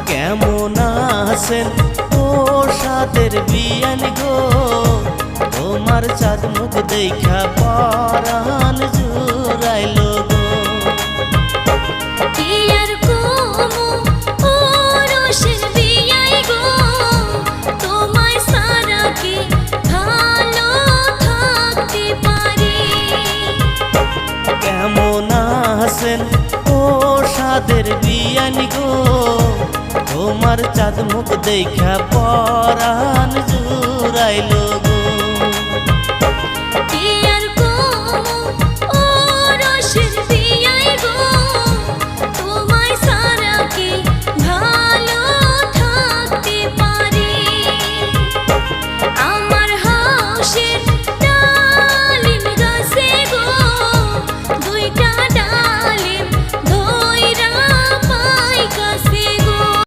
কেমন আছেন ও সাদের বিয়ান গো, তোমার চাঁদ মুখ দেখা পরাণ জুড়াইল গো। কি আর কমু ও রোশের বিয়াই গো, তোমায় সারা কি ভালো থাকতে পারি। কেমন আছেন ও সাদের বিয়ান গো, তোমার চাঁদ মুখ দেখা পরাণ জুড়াইল